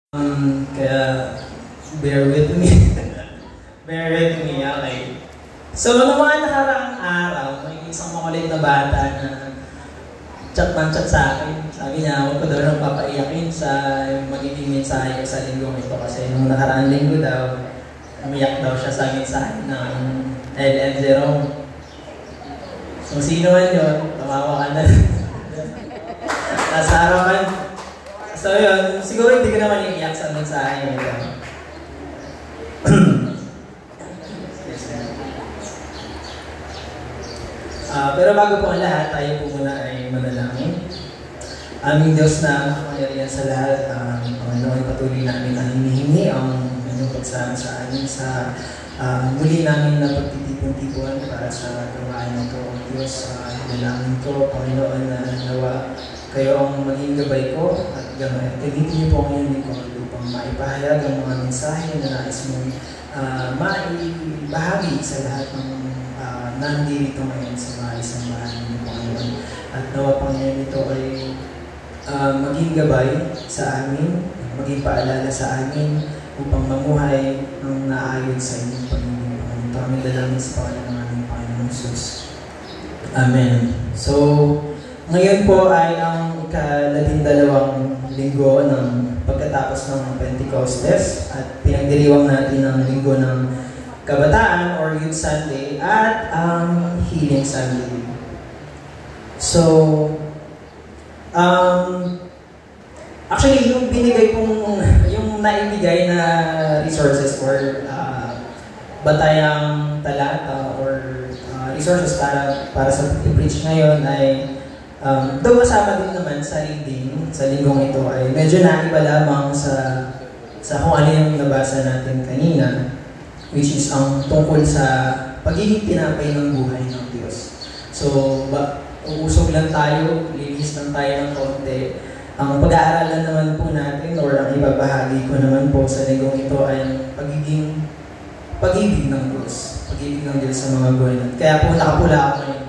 Kaya bear with me. Bear with me, okay. So, noong mga nakaraang araw, may isang makulit na bata na chat sa akin. Sabi niya, huwag ko daw nang papaiyakin sa magiging mensahe ko sa linggong ito. Kasi nung nakaraang linggo daw, umiyak daw siya sa mensahe ng LM Jerome. Kung sino man yun, tumawa ka na. Nasa harapan. So yun, siguro hindi ka naman iiyak sa mensahe nito. Pero bago po ang lahat, tayo po muna ay manalangin. Aming Diyos na makapangyarihan sa lahat, Panginoon, patuloy namin ang hinihingi ang inyong pagsama sa amin sa muli namin na pagtitipon-tipuan para sa gawain ito. Ang Diyos, hinalangin ko, Panginoon, na nawa kayo ang maging gabay ko at gamitin niyo po ang inyong lingkod upang maipahayag ang mga mensahe na nais mong maibahagi sa lahat ng nandito ngayon sa mga isang bahay ng Panginoon. At nawa Panginoon ito ay maging gabay sa amin, maging paalala sa amin upang mamuhay ng naayon sa inyong Panginoon. Ito aming dalangin sa pangalan ng aming Panginoon Jesus. Amen. So, ngayon po ay ang ika-12 linggo ng pagkatapos ng Pentecostes at pinagdiriwang natin ang linggo ng Kabataan or Youth Sunday at ang Healing Sunday. So, actually yung binigay kong, yung naibigay na resources or batayang talata or resources para sa preach ngayon ay though kasama din naman sa reading, sa linggong ito ay medyo naiba lamang sa kung ano yung nabasa natin kanina, which is ang tungkol sa pagiging tinapay ng buhay ng Diyos. So, uusog lang tayo, lilihis lang tayo ng konti. Ang pag-aaralan naman po natin or ang ibabahagi ko naman po sa linggong ito ay ang pag-ibig ng Diyos. Pag-ibig ng Diyos sa mga buhay natin. Kaya po nakapula ako ngayon.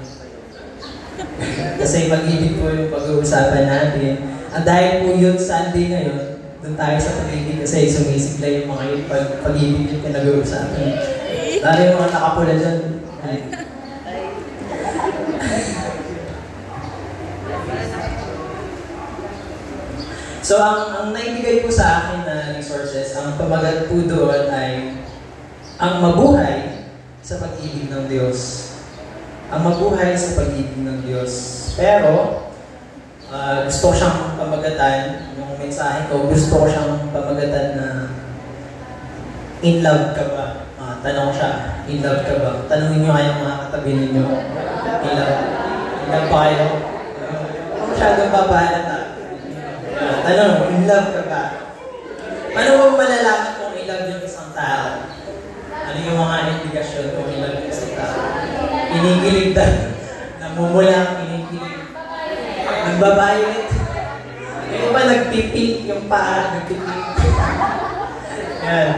Kasi pag-ibig po yung pag-uusapan natin. At dahil po Youth Sunday ngayon, doon tayo sa pag-ibig kasi sumisigla yung mga yung pag-ibig yung pinag-uusapan. Dahil yung mga nakapula dyan. So, ang naibigay po sa akin na resources, ang pamagat po doon ay ang mabuhay sa pag-ibig ng Diyos. Ang mabuhay sa pag-ibig ng Diyos. Pero, gusto ko siyang pamagatan, yung mensahe ko, gusto ko siyang pamagatan na in love ka ba? Tanong siya, in love ka ba? Tanungin nyo kayong mga katabi ninyo. In love ba kayo? Masyadong babahalata. Tanong, in love ka ba? Paano mo malalaman kung in love yung isang tao? Ano yung mga indikasyon kung in love yung isang tao? Inigilig na, namumula, inigilig. Nagbabayot. Yung ba nagpipik yung paa, nagpipik. Yan.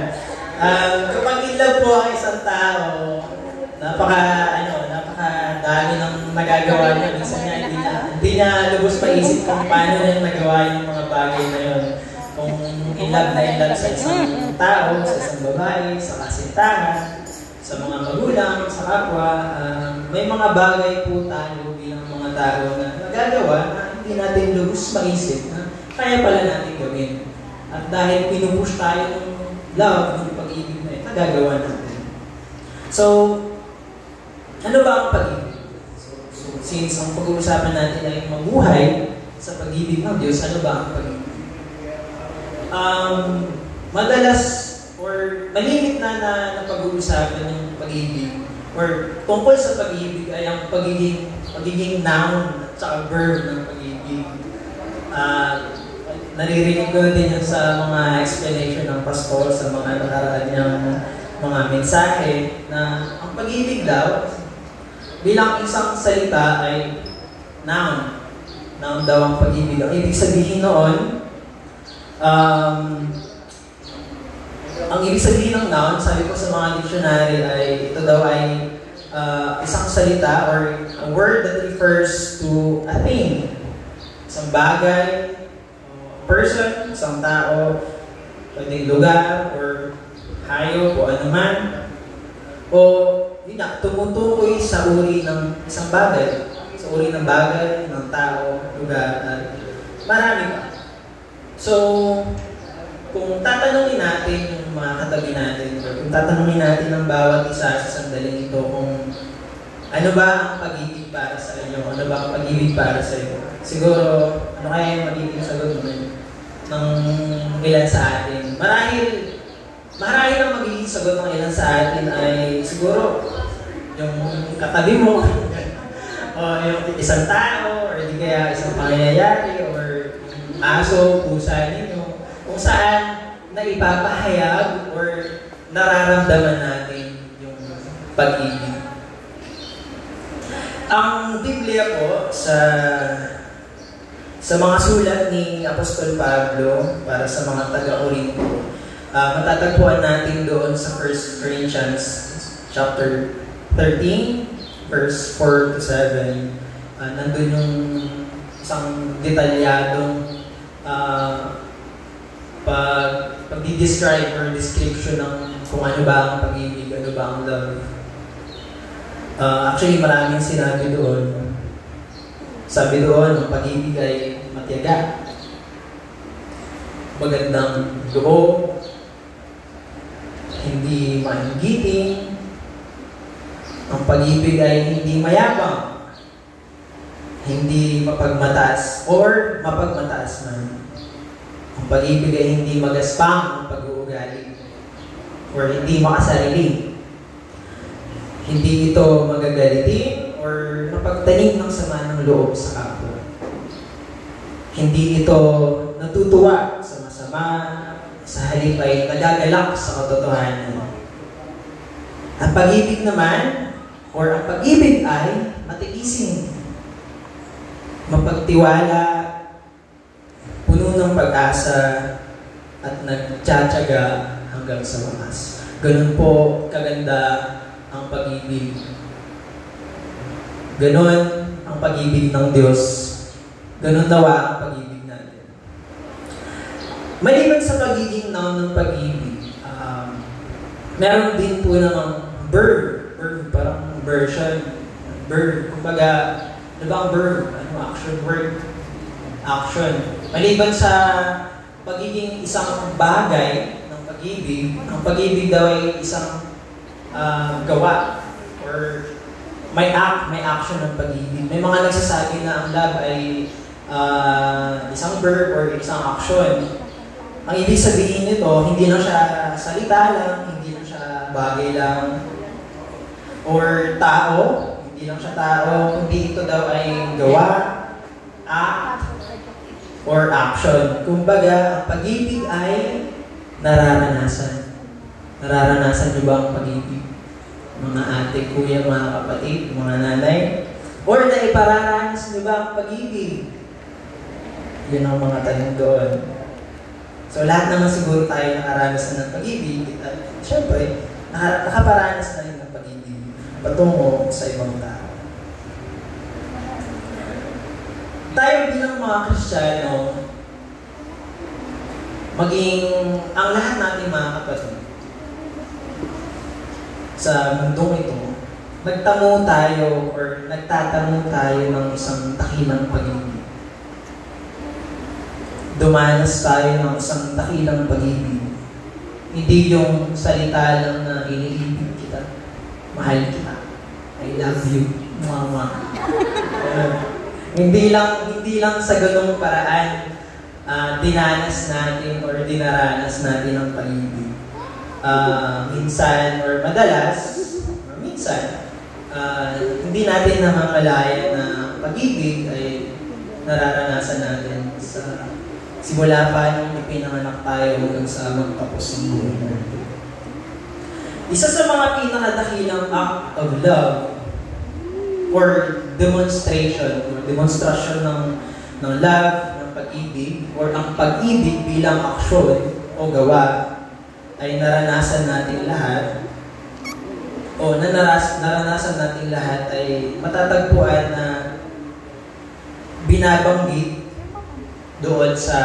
Kapag in love po ang isang tao, napakadami ng nagagawa niya. Minsan niya, hindi niya lubos paisip kung paano niya nagawa yung mga bagay na yun. Kung in love sa isang tao, sa isang babae, sa kasintahan, sa mga magulang, sa kapwa, may mga bagay po tayo bilang mga tao na nagagawa na hindi natin lubos maisip na kaya pala natin gawin. At dahil pinupush tayo ng love, ng pag-ibig na ito, nagagawa natin. So, ano ba ang pag-ibig? So, since ang pag-uusapan natin ay mabuhay sa pag-ibig ng Diyos, ano ba ang pag-ibig? Madalas or malimit na pag-uusapan ng pag-ibig or tungkol sa pag-ibig ay ang pagiging noun at saka verb ng pag-ibig. Naririnig ko din yun sa mga explanation ng pastor sa mga nakaraan niyang mga mensahe na ang pag-ibig daw bilang isang salita ay noun. Noun daw ang pag-ibig. Ang ibig sabihin noon, ang ibig sabihin ng noun, sabi ko sa mga dictionary ay ito daw ay isang salita or a word that refers to a thing. Isang bagay, person, isang tao, pwedeng lugar or hayop o anuman, o yun na, tumutukoy sa uri ng isang bagay, sa uri ng bagay, ng tao, lugar, at marami pa. So, kung tatanungin natin yung mga katabi natin, or kung tatanungin natin ng bawat isa sa sandaling ito kung ano ba ang pag-ibig para sa inyo, ano ba ang pag-ibig para sa iyo, siguro, ano kaya yung magiging sagot naman ng ilan sa atin? Marahil ang magiging sagot ng ilan sa atin ay siguro yung katabi mo, o yung isang tao, or di kaya isang pangyayari, or yung aso, pusa ninyo, kung saan naipapahayag or nararamdaman natin yung pag-ibig. Ang Biblia po sa mga sulat ni Apostol Pablo para sa mga taga-Corinto, matatagpuan natin doon sa 1 Corinthians chapter 13, verse 4 to 7. Nandun yung isang detalyadong pag-describe or description ng kung ano ba ang pag-ibig, ano ba ang love. Actually, maraming sinabi doon. Sabi doon, ang pag-ibig ay matiyaga, magandang loob, hindi mainggiting, ang pag-ibig ay hindi mayabang, hindi mapagmataas or mapagmataas man. Ang pag-ibig ay hindi magaspang ang pag-uugali or hindi makasarili. Hindi ito magagalitin or mapagtanim ng sama ng loob sa kapwa. Hindi ito natutuwa sa masama, sa halip ay nagagalak sa katotohanan. Ang pag-ibig naman, or ang pag-ibig ay matiisin, mapagtiwala, puno ng pag-asa, at nagtsatsaga hanggang sa wakas. Ganun po kaganda ang pag-ibig. Ganon ang pag-ibig ng Diyos. Ganon nawa ang pag-ibig natin. Maliban sa pagiging ng pag-ibig, meron din po namang verb, parang version. Verb, kumbaga, ano ba ang verb? Ano action, word? Action. Maliban sa pagiging isang bagay ng pag-ibig, ang pag-ibig daw ay isang gawa or may action ng pag-ibig. May mga nagsasabi na ang love ay isang verb or isang action. Ang ibig sabihin nito, hindi lang siya salita lang, hindi lang siya bagay lang, or tao, hindi lang siya tao, kundi ito daw ay gawa, act, or action. Kumbaga, ang pag-ibig ay nararanasan. Nararanasan niyo ba ang pag-ibig? Mga ate, kuya, mga kapatid, mga nanay? Or naipararanas niyo ba ang pag-ibig? Yun ang mga tanong doon. So lahat naman siguro tayo nakaranas na ng pag-ibig. At syempre, nakaparanas na rin ng pag-ibig patungo sa ibang tao. Tayo bilang mga Kristiyano, maging ang lahat natin mga kapatid, sa mundong ito, nagtamo tayo or nagtatamo tayo ng isang dakilang pag-ibig. Dumanas tayo ng isang dakilang pag-ibig. Hindi yung salita lang na iniibig kita, mahal kita, I love you, mama. Hindi lang sa ganung paraan dinanas natin or dinaranas natin ang pag-ibig. Minsan or madalas, hindi natin namamalaya na pag-ibig ay nararanasan natin sa simula pa nung ipinanganak tayo hanggang sa magtapos ng buhay natin. Isa sa mga pinakadakilang act of love or demonstration ng love, ng pag-ibig, or ang pag-ibig bilang aksyon o gawa ay naranasan natin lahat, o naranasan natin lahat ay matatagpuan na binabanggit doon sa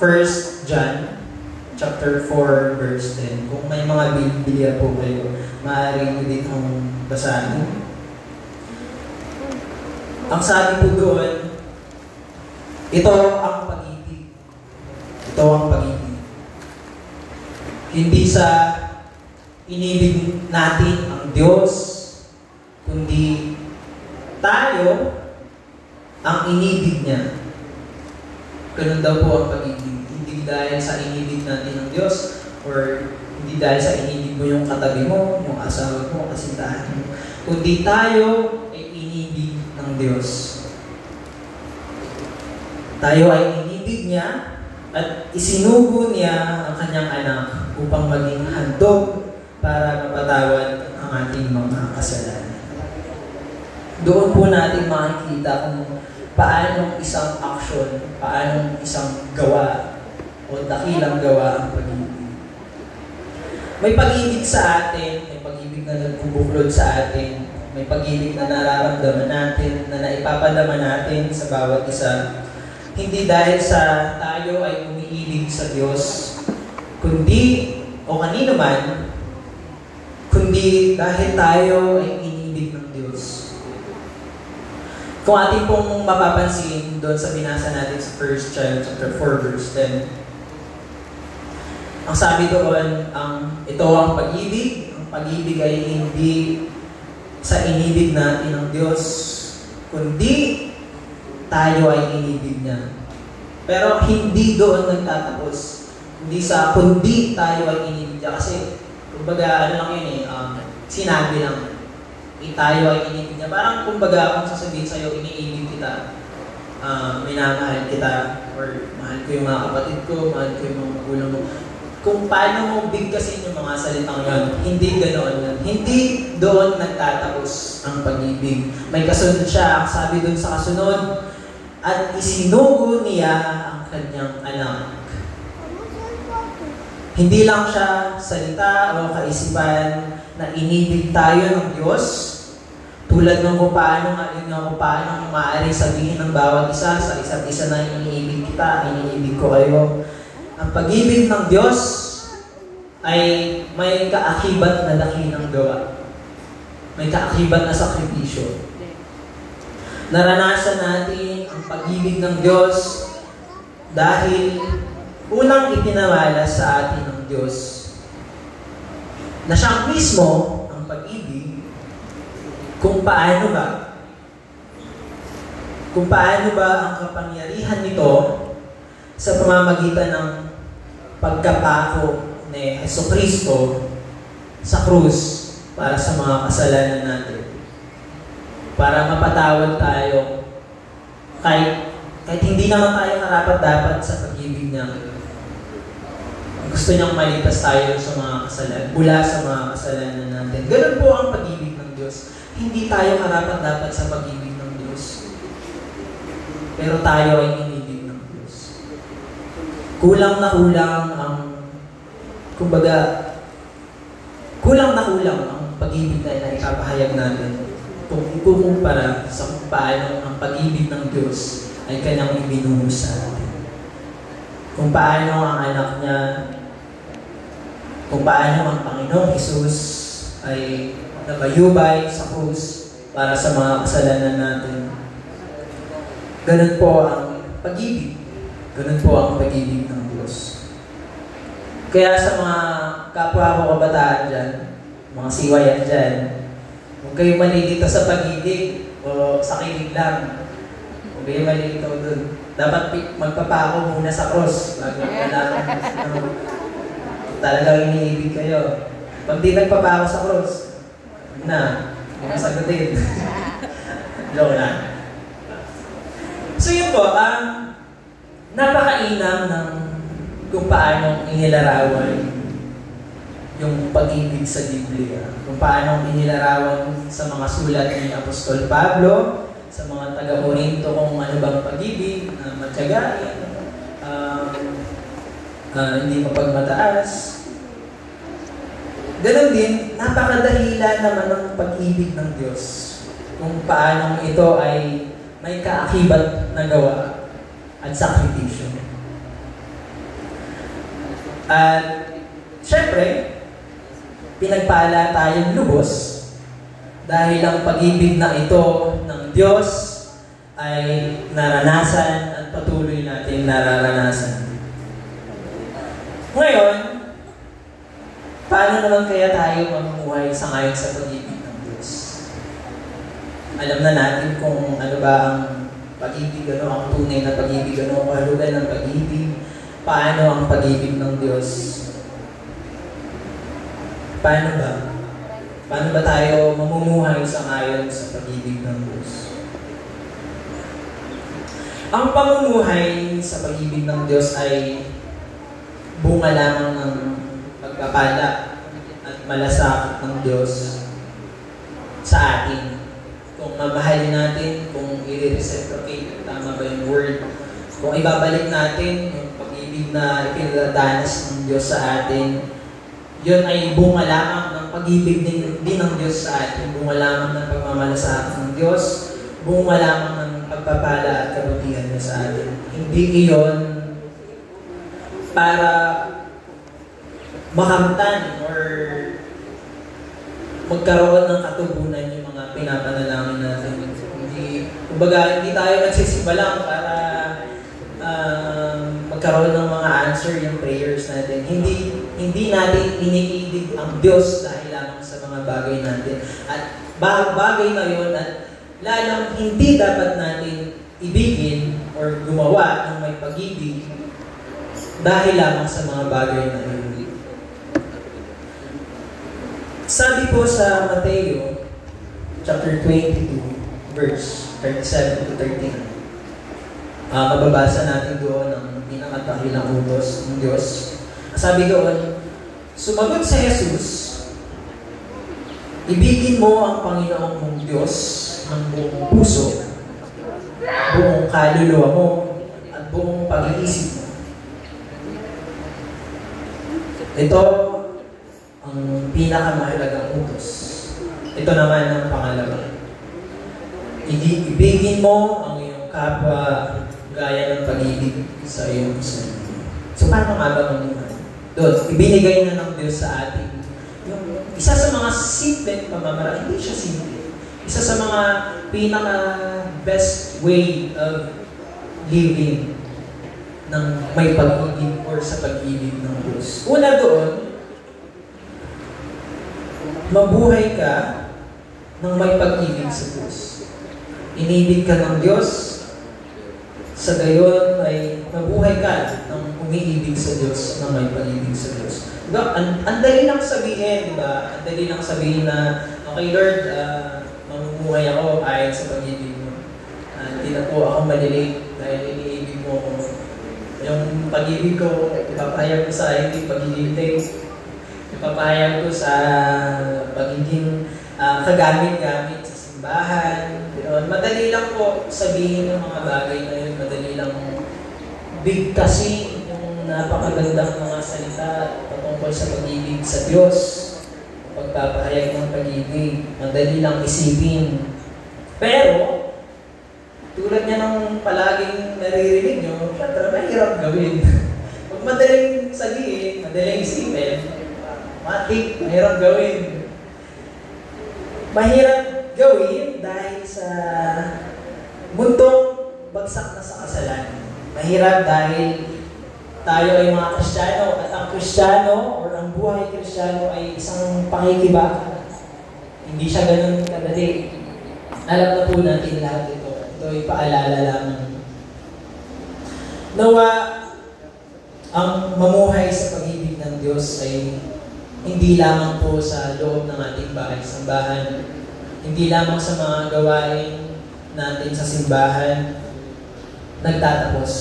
1 John chapter 4, verse 10. Kung may mga Biblia po kayo, maaari nyo din ang basahin. Ang sabi po doon, ito ang pag-ibig. Ito ang pag-ibig. Hindi sa inibig natin ang Diyos, kundi tayo ang inibig niya. Ganun daw po ang pag-ibig. Hindi dahil sa inibig natin ng Diyos, or hindi dahil sa inibig mo yung katabi mo, yung asawa mo, kasintahan mo, kundi tayo ay inibig ng Diyos. Tayo ay inibig niya at isinugo niya ang kanyang anak upang maging handog para mapatawad ang ating mga kasalanan. Doon po natin makikita kung paano isang action, paano isang gawa o dakilang gawa ang pag-ibig. May pag-ibig sa atin, may pag-ibig na nagbubuklod sa atin, may pag-ibig na nararamdaman natin, na naipapadama natin sa bawat isa. Hindi dahil sa tayo ay umiibig sa Diyos, kundi, o kanino man, kundi dahil tayo ay iniibig ng Diyos. Kung ating pong mapapansin doon sa binasa natin sa 1 John chapter 4, verse 10, ang sabi doon, ito ang pag-ibig. Ang pag-ibig ay hindi sa inibig natin ng Diyos, kundi tayo ay inibig niya. Pero hindi doon nagtatapos. Hindi sa kundi tayo ay inibig niya. Kasi, kumbaga, ano lang yun sinabi lang. Tayo ay inibig niya. Parang kumbaga, kung sasabihin sa'yo, iniibig kita, minamahal kita, or mahal ko yung mga kapatid ko, mahal ko yung mga magulang mo. Kung paano mo bigkasin yung mga salitang yun, hindi ganoon yan. Hindi doon nagtatapos ang pag-ibig. May kasunod siya, sabi doon sa kasunod, at isinugo niya ang kanyang anak. Hindi lang siya salita o kaisipan na inibig tayo ng Diyos, tulad ng kung paano maaari sabihin ng bawat isa sa isa't isa na iniibig kita, iniibig ko kayo. Ang pag-ibig ng Diyos ay may kaakibat na dakilang gawa. May kaakibat na sakripisyo. Naranasan natin ang pag-ibig ng Diyos dahil unang ipinawala sa atin ng Diyos na siya mismo ang pag-ibig kung paano ba ang kapangyarihan nito sa pamamagitan ng pagkapako ni Jesucristo sa krus para sa mga kasalanan natin. Para mapatawad tayo kahit hindi naman tayo karapat-dapat sa pag-ibig niya. Gusto niyang malipas tayo sa mga kasalanan, mula sa mga kasalanan natin. Ganun po ang pag-ibig ng Diyos. Hindi tayo karapat-dapat sa pag-ibig ng Diyos. Pero tayo ay inibig ng Diyos. Kulang ang pag-ibig na ipapahayag natin kung ikukumpara sa kung paano ang pag-ibig ng Diyos ay kanyang ibinuhos sa atin. Kung paano ang anak niya, kung paano ang Panginoong Hesus ay nabayubay sa krus para sa mga kasalanan natin. Ganun po ang pag-ibig. Ganun po ang pag-ibig ng Diyos. Kaya sa mga kapwa ko kabataan dyan, mga siwayan dyan, huwag kayo malilito sa pag-ibig o sa kilig lang. Huwag kayo malilito dun. Dapat magpapako muna sa cross bago talagang iniibig kayo. Pag di nagpapako sa cross, huwag sagutin. Joke lang. So yun po, napakainam ng kung paano inilarawan yung pag-ibig sa Biblia. Kung paano inilarawan sa mga sulat ni Apostol Pablo, sa mga taga-Korinto kung ano bang pag-ibig, matiyagain, hindi mapagmataas. Ganon din, napakadahila naman ng pag-ibig ng Diyos. Kung paano ito ay may kaakibat na gawa at sakripisyo. At syempre, pinagpala tayong lubos dahil ang pag-ibig na ito ng Diyos ay naranasan at patuloy natin nararanasan. Ngayon, paano naman kaya tayo mamumuhay sa ngayon sa pag-ibig ng Diyos? Alam na natin kung ano ba ang pag-ibig, ano ang tunay na pag-ibig, ano ang kahulugan ng pag-ibig, paano ang pag-ibig ng Diyos. Paano ba? Paano ba tayo mamumuhay sa ngayon sa pag-ibig ng Diyos? Ang pamumuhay sa pag-ibig ng Diyos ay bunga lamang ng pagpapala at malasakit ng Diyos sa atin. Kung mamahalin natin, kung i-reciprocate, tama ba yung word? Kung ibabalik natin yung pag-ibig na ipinadanas ng Diyos sa atin, yun ay bunga lamang ng pag-ibig din ng Diyos sa atin. Bunga lamang ng pagmamalasakit ng Diyos, bunga lamang ng pagpapala at kabutihan niya sa atin. Hindi iyon para makamtan or magkaroon ng katubunan yung mga pinapanalangin natin. Kumbaga, hindi tayo nagsisimba lang para magkaroon ng mga answer yung prayers natin. Hindi natin iniibig ang Diyos dahil lamang sa mga bagay natin. At bagay na yun at lalong hindi dapat natin ibigin or gumawa ng may pag-ibig dahil lamang sa mga bagay na yun. Sabi po sa Mateo, chapter 22, verse 37 to 39. Mababasa natin doon ang pinakatahilang utos ng Diyos. Sabi doon, sumagot si Jesus, ibigin mo ang Panginoong mong Diyos ng buong puso, buong kaluluwa mo, at buong pag-iisip mo. Ito ang pinakamahalagang utos. Ito naman ang pangalawa. Ibigin mo ang iyong kapwa gaya ng pag-ibig sa iyong sarili. So, paano nga ba mamuhay? Doon, ibinigay na ng Diyos sa atin. Yung isa sa mga simple pamamaraan, hindi siya simple. Isa sa mga pinaka-best way of living ng may pag-ibig or sa pag-ibig ng Diyos. Una doon, mabuhay ka ng may pag-ibig sa Diyos. Inibig ka ng Diyos, sa gayon ay mabuhay ka ng umiibig sa Diyos, ng may pag-ibig sa Diyos. Ang dali lang sabihin, diba? Ang dali lang sabihin na, okay Lord, mamumuhay ako ayon sa pag-ibig mo. Hindi na po ako malilate dahil iniibig mo ako. Yung pag-ibig ko, ipapahayag ko sa hindi pag-ibig. Ipapahayag ko sa pagiging kagamit-gamit sa simbahan. Madali lang po sabihin ng mga bagay na yun. Madali lang bigkasin yung napakagandang mga salita patungkol sa pag-ibig sa Diyos. Pagpapahayag ng pag-ibig. Madali lang isipin. Pero, tulad niya ng palaging naririnig nyo, syempre, mahirap gawin. Pag madaling sabihin, madaling isipin, matik, mahirap gawin. Mahirap gawin dahil sa mundong bagsak na sa kasalanan. Mahirap dahil tayo ay mga Kristiyano at ang Kristiyano or ang buhay Kristiyano ay isang pakikibaka. Hindi siya ganun kadali. Alam na po natin lahat ito. Ito ay paalala lamang. Nawa, ang mamuhay sa pag-ibig ng Diyos ay hindi lamang po sa loob ng ating bahay-sambahan, hindi lamang sa mga gawain natin sa simbahan, nagtatapos.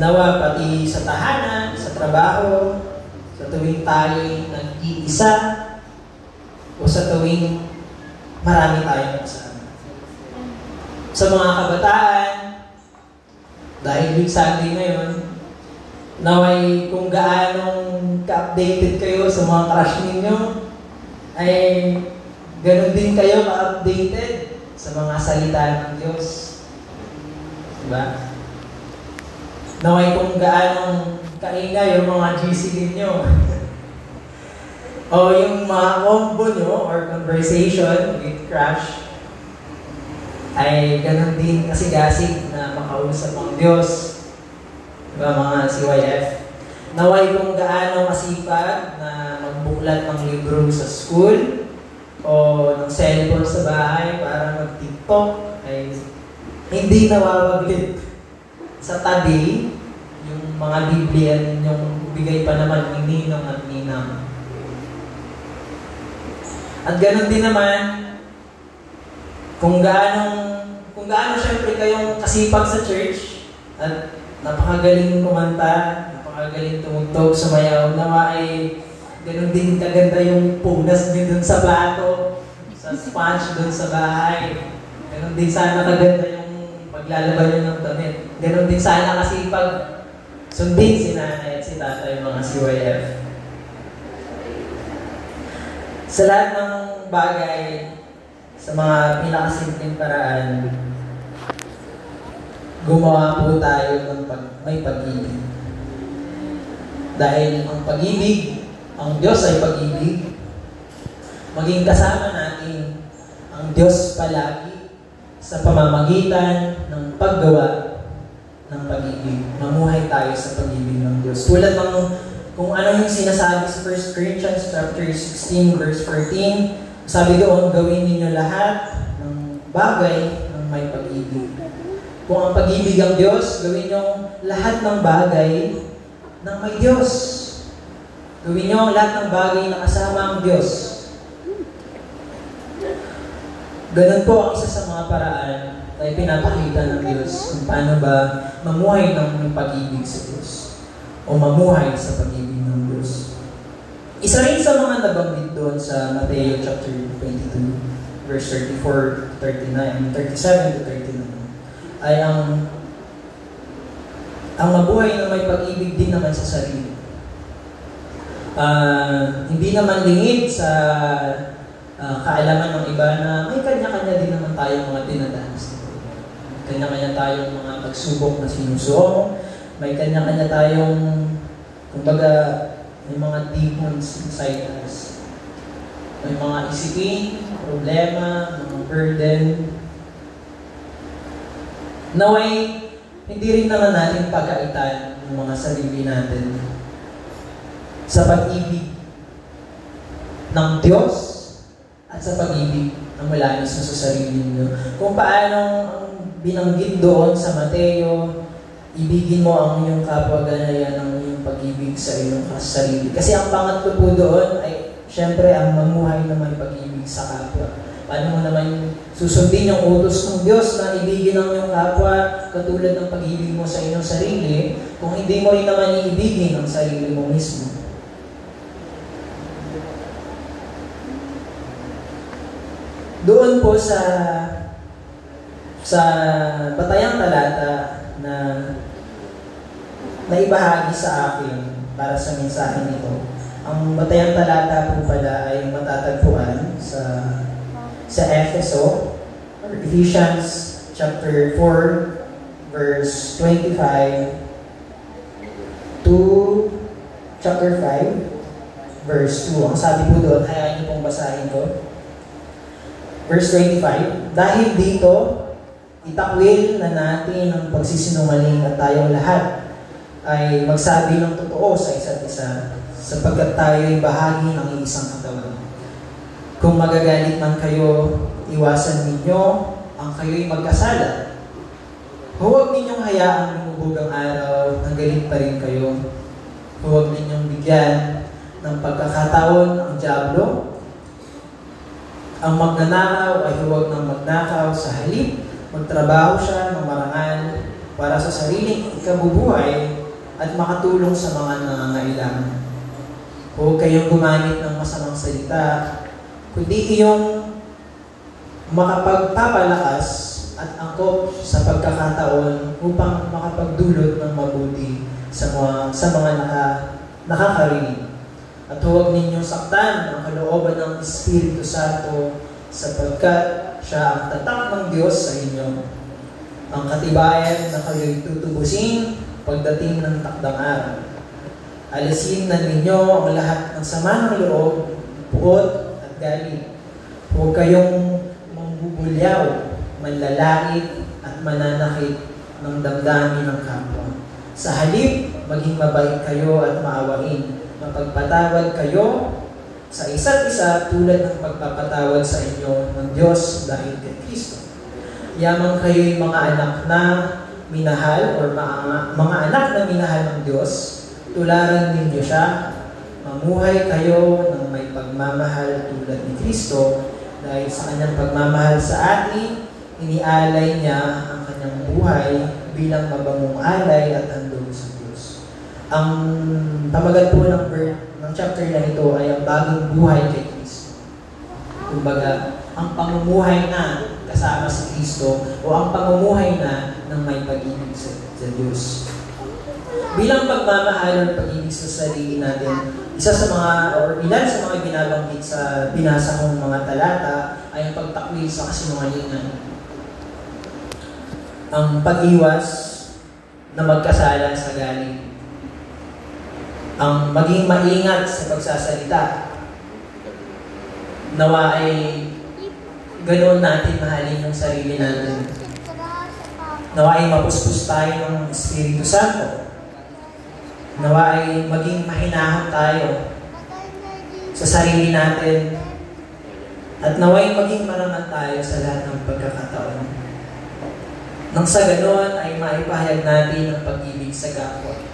Nawa pati sa tahanan, sa trabaho, sa tuwing tayo'y nag-iisa, o sa tuwing marami tayong kasama. Sa mga kabataan, dahil Big Sunday ngayon, naway kung gaanong ka-updated kayo sa mga crush ninyo, ay ganun din kayo ka-updated sa mga salita ng Diyos. Diba? Naway kung gaanong kaingay yung mga GC ninyo. O yung mga combo nyo or conversation with crush ay ganun din kasigasig na makausap ang Diyos. Diba mga CYF? Naway kung gaano kasipag na magbuklat ng libro sa school o ng cellphone sa bahay para mag-TikTok ay hindi nawawaglit sa tabi yung mga Biblia ninyong bigay pa naman ni Ninong at Ninang. At ganun din naman, kung gaano syempre kayong kasipag sa church at napakagaling kumanta, napakagaling tumugtog, sumayaw, nawa ay ganun din kaganda yung punas niyo dun sa plato, sa sponge dun sa bahay. Ganun din sana kaganda yung paglalaban niyo ng damit. Ganun din sana kasipag sundin si nanay at si tatay mga CYF. Sa lahat ng bagay, sa mga pinakasimpleng paraan, gumawa po tayo ng may pag-ibig. Dahil ang pag-ibig, ang Diyos ay pag-ibig, maging kasama natin ang Diyos palagi sa pamamagitan ng paggawa ng pag-ibig. Mamuhay tayo sa pag-ibig ng Diyos. Tulad ng kung ano yung sinasabi sa 1 Corinthians chapter 16 verse 14, sabi doon, gawin ninyo lahat ng bagay ng may pag-ibig. Kung ang pag-ibig ang Diyos, gawin nyo lahat ng bagay ng may Diyos. Gawin nyo lahat ng bagay na kasama ang Diyos. Ganun po ang isa sa mga paraan na pinapakita ng Diyos kung paano ba mamuhay ng may pag-ibig sa Diyos o mamuhay sa pag-ibig ng Diyos. Isa rin sa mga nabanggit doon sa Mateo chapter 22, verse 34, 39, 37 to 39, ay ang mabuhay na may pag-ibig din naman sa sarili. Hindi naman lingid sa kaalaman ng iba na may kanya-kanya din naman tayong mga dinadanas. Kanya-kanya tayong mga pagsubok na sinusuong, may kanya-kanya tayong, kumbaga, may mga demons inside us. May mga isipin, problema, mga burden. Naway, hindi rin naman natin pagkaitan ng mga sarili natin sa pag-ibig ng Diyos at sa pag-ibig ng malanis na sa sarili niyo. Kung paano ang binanggit doon sa Mateo, ibigin mo ang iyong kapwa gaya ng iyong pag-ibig sa iyong sarili. Kasi ang pangatlo po doon ay, syempre, ang mamuhay na may pag-ibig sa kapwa. Paano mo naman susundin yung utos ng Diyos na ibigin ang iyong kapwa katulad ng pag-ibig mo sa iyong sarili kung hindi mo rin naman iibigin ang sarili mo mismo? Doon po sa batayang talata na naibahagi sa akin para sa mensahe nito. Ang batayang talata po pala ay matatagpuan sa Efeso, or Ephesians chapter 4 verse 25 to chapter 5 verse 2. Ang sabi po doon, hayaan niyo pong basahin ko. Verse 25, dahil dito, itakwil na natin ang pagsisinungaling at tayong lahat ay magsabi ng totoo sa isa't isa sapagkat tayo ay bahagi ng isang katawan. Kung magagalit man kayo, iwasan ninyo ang kayo'y magkasala. Huwag ninyong hayaang lumubog ang araw, ang galit pa rin kayo. Huwag ninyong bigyan ng pagkakataon ang dyablo. Ang magnanakaw ay huwag nang magnakaw, sa halip, magtrabaho siya ng marangal para sa sariling ikabubuhay at makatulong sa mga nangangailangan. Huwag kayong gumamit ng masamang salita, kundi iyong makapagpapalakas at angkop sa pagkakataon upang makapagdulot ng mabuti sa mga nakakarinig. At huwag ninyong saktan ang kalooban ng Espiritu Santo sapagkat siya ang tatak ng Diyos sa inyo. Ang katibayan na kayo'y tutubusin pagdating ng takdang araw. Alisin na ninyo ang lahat ng sama ng loob, puot at galit. Huwag kayong mangbubulyaw, manlalait at mananakit ng damdamin ng kapwa. Sa halip, maging mabait kayo at maawain. Mapagpatawad kayo sa isa't isa tulad ng pagpapatawad sa inyo ng Diyos dahil kay Kristo. Yamang kayo'y mga anak na minahal o mga anak na minahal ng Diyos, tularan ninyo siya. Mamuhay kayo ng may pagmamahal tulad ni Kristo dahil sa kanyang pagmamahal sa atin, inialay niya ang kanyang buhay bilang mabangong alay at handog sa Diyos. Ang pamagat po ng chapter na ito ay ang bagong buhay kay Kristo. Kumbaga, ang pamumuhay na kasama si Kristo o ang pamumuhay na ng may pag-ibig sa Diyos. Bilang pagmamahal o pag-ibig sa sarili natin, isa sa mga, or ilan sa mga binabanggit sa binasa kong mga talata ay ang pagtakwil sa kasinungalingan. Ang pag-iwas na magkasala sa galit. Ang maging maingat sa pagsasalita. Nawa ay ganoon natin mahalin ang sarili natin. Nawa ay mapuspos tayo ng Espiritu Santo. Nawa ay maging mahinahan tayo sa sarili natin. At nawa ay maging marangal tayo sa lahat ng pagkakataon. Nang sa ganoon ay maipahayag natin ang pag-ibig sa kapwa.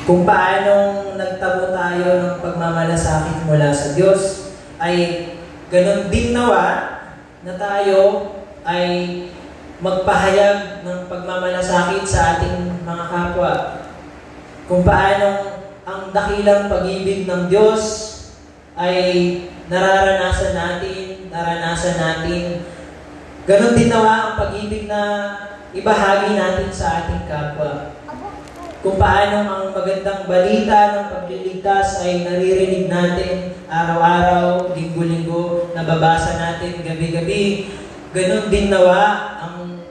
Kung paanong nagtabo tayo ng pagmamalasakit mula sa Diyos, ay ganon din nawa na tayo ay magpahayag ng pagmamalasakit sa ating mga kapwa. Kung paanong ang dakilang pag-ibig ng Diyos ay naranasan natin, ganon din nawa ang pag-ibig na ibahagi natin sa ating kapwa. Kung paano ang magandang balita ng pagliligtas ay naririnig natin araw-araw, linggo-linggo, nababasa natin gabi-gabi, ganon din nawa ang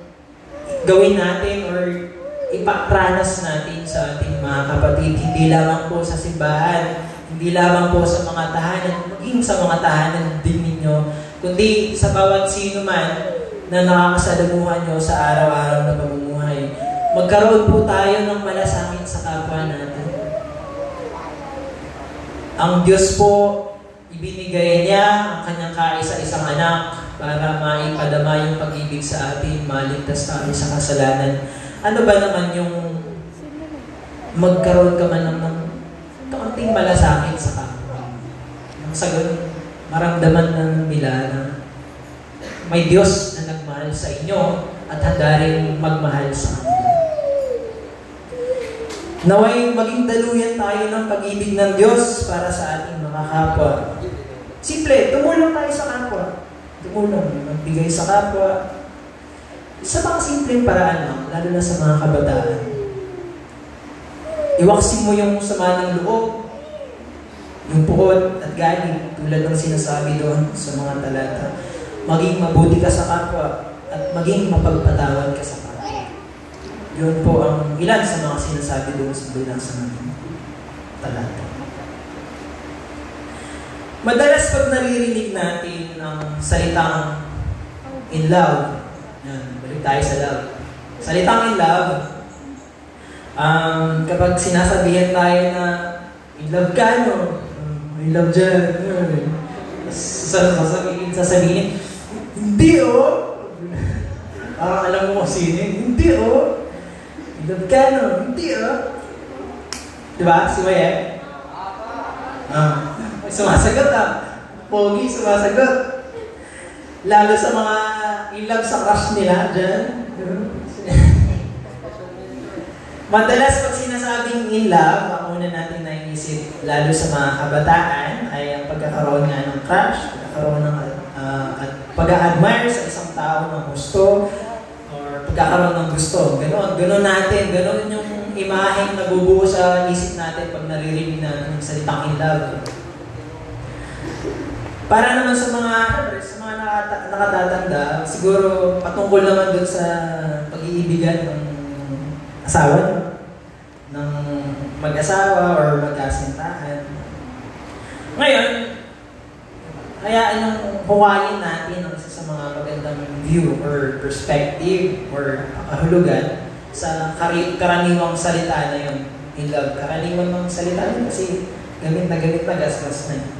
gawin natin or ipakranas natin sa ating mga kapatid. Hindi lamang po sa simbahan, hindi lamang po sa mga tahanan, maging sa mga tahanan din ninyo, kundi sa bawat sino man na nakakasalamuhan nyo sa araw-araw na pamumuhay. Magkaroon po tayo ng malasakit sa kapwa natin. Ang Diyos po, ibinigay niya ang kanyang kaisa-isang anak para maipadama yung pag-ibig sa atin, maligtas tayo sa kasalanan. Ano ba naman yung magkaroon ka man ng kaunting malasakit sa kapwa? Nang sa ganun, maramdaman ng nila na may Diyos na nagmahal sa inyo at handa rin magmahal sa kanila. Naway maging daluyan tayo ng pag-ibig ng Diyos para sa ating mga kapwa. Simple, tumulong tayo sa kapwa. Tumulong, magbigay sa kapwa. Sa mga simpleng paraan lang, lalo na sa mga kabataan. Iwaksin mo yung sama ng loob, yung puot at galit, tulad ng sinasabi doon sa mga talata. Maging mabuti ka sa kapwa at maging mapagpatawad ka sa kapwa. Yun po ang ilan sa mga sinasabi doon sa binasa natin talata. Madalas pag naririnig natin ang salitang in love, yan, balik tayo sa love. Salitang in love, kapag sinasabihan tayo na in love ka, no? In love dyan, sasabihin, hindi oh! Parang alam mo kung sino, hindi oh! In love ka, no? Hindi oh! Diba? Si Mayet? Sumasagot ah. Pogi, sumasagot. Lalo sa mga in love sa crush nila dyan. Madalas pag sinasabing in love, ang una natin naiisip, lalo sa mga kabataan, ay ang pagkakaroon nga ng crush, pagkakaroon ng pag-a-admire sa isang tao ng gusto, or pagkakaroon ng gusto. Ganon natin, ganon yung imaheng nabubuo sa isip natin pag naririnig natin ng salitang in love. Para naman sa mga nakatatanda, siguro patungkol naman dun sa pag-iibigan ng asawa nyo, ng mag-asawa or magkasintahan. Ngayon, hayaan yung huwayin natin ang isa sa mga magandang view or perspective or kahulugan sa karaniwang salita na yun. In love. Karaniwan ng salita yun kasi gamit na gasgas na yun.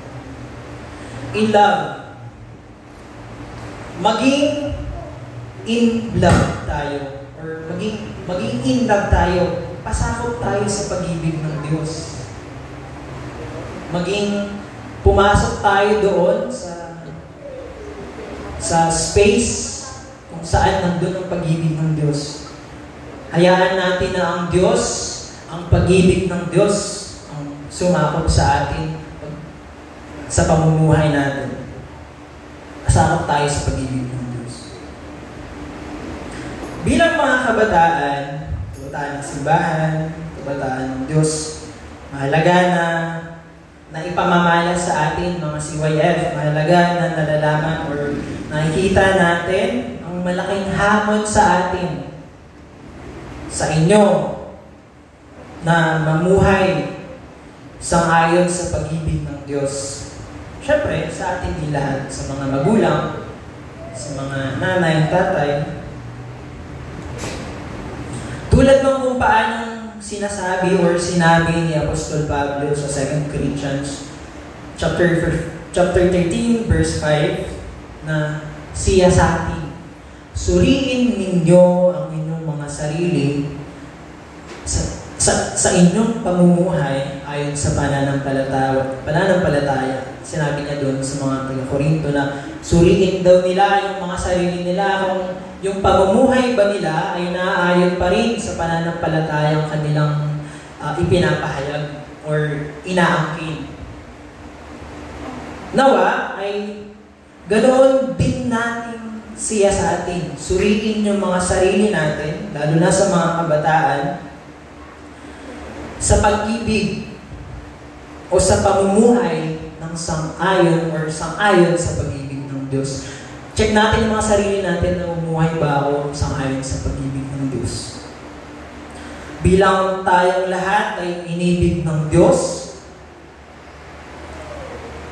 In love. Maging in love tayo or maging in love tayo. Pasakop tayo sa pag-ibig ng Diyos. Maging pumasok tayo doon sa space kung saan nandun ang pag-ibig ng Diyos. Hayaan natin na ang Diyos, ang pag-ibig ng Diyos, ang sumakop sa atin sa pamumuhay natin. Pasakop tayo sa pag-ibig ng Diyos. Bilang mga kabataan ng simbahan, kabataan ng Diyos, mahalaga na ipamamala sa atin mga CYF, mahalaga na nalalaman or nakikita natin ang malaking hamon sa atin, sa inyo, na mamuhay sang-ayon sa pag-ibig ng Diyos. Siyempre, sa atin din lahat, sa mga magulang, sa mga nanay, tatay. Tulad ng kung paano sinasabi or sinabi ni Apostol Pablo sa 2 Corinthians chapter 13, verse 5, na siya sa atin, suriin ninyo ang inyong mga sarili sa inyong pamumuhay ayon sa pananampalataya. Sinabi niya doon sa mga taga-Korinto na suriin daw nila yung mga sarili nila kung yung pamumuhay ba nila ay naaayon pa rin sa pananampalatayang kanilang ipinapahayag or inaangkin. Nawa ay ganoon din natin siya sa atin. Suriin yung mga sarili natin, lalo na sa mga kabataan, sa pag-ibig o sa pamumuhay ng sang-ayon or sang-ayon sa pag-ibig ng Diyos. Check natin yung mga sarili natin na umuhay ba ako sang-ayon sa pag-ibig ng Diyos. Bilang tayong lahat ay inibig ng Diyos,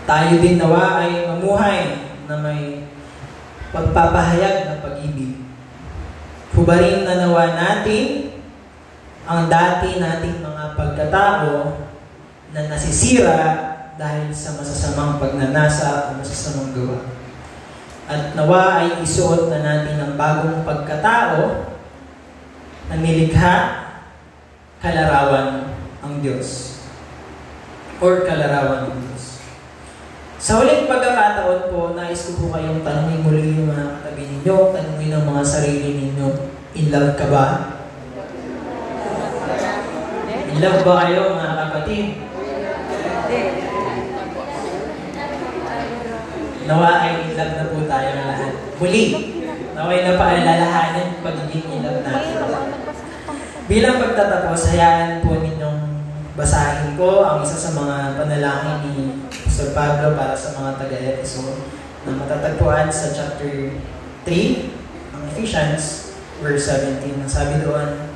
tayo din nawa ay mamuhay na may pagpapahayag ng pag-ibig. Hubarin na nawa natin ang dati nating mga pagkatao na nasisira dahil sa masasamang pagnanasa o masasamang gawa. At nawa ay isuot na natin ang bagong pagkatao na nilikha kalarawan ang Diyos or kalarawan ng Diyos. Sa huling pagkakataon po, nais ko po kayong tanungin muli yung mga katabi ninyo, tanungin ang mga sarili ninyo, in love ka ba? In love ba kayo, mga kapatid? Nawa ay in love na po tayo na lahat. Muli, nawa ay napaalalahanan pagiging in love natin. Bilang pagtatapos, hayaan po ninyong basahin ko ang isa sa mga panalangin ni Apostol Pablo para sa mga taga-Efeso na matatagpuan sa chapter 3 ng Ephesians, verse 17. Sabi doon,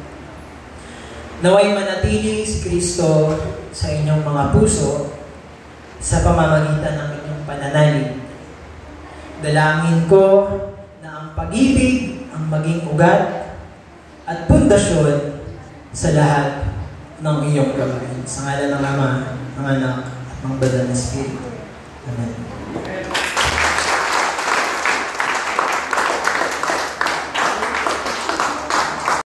naway manatili si Kristo sa inyong mga puso sa pamamagitan ng inyong pananalig. Dalangin ko na ang pag-ibig ang maging ugat at pundasyon sa lahat ng iyong gawain. Sa ngalan ng Ama, ng Anak, at ng Banal na Espiritu. Amen.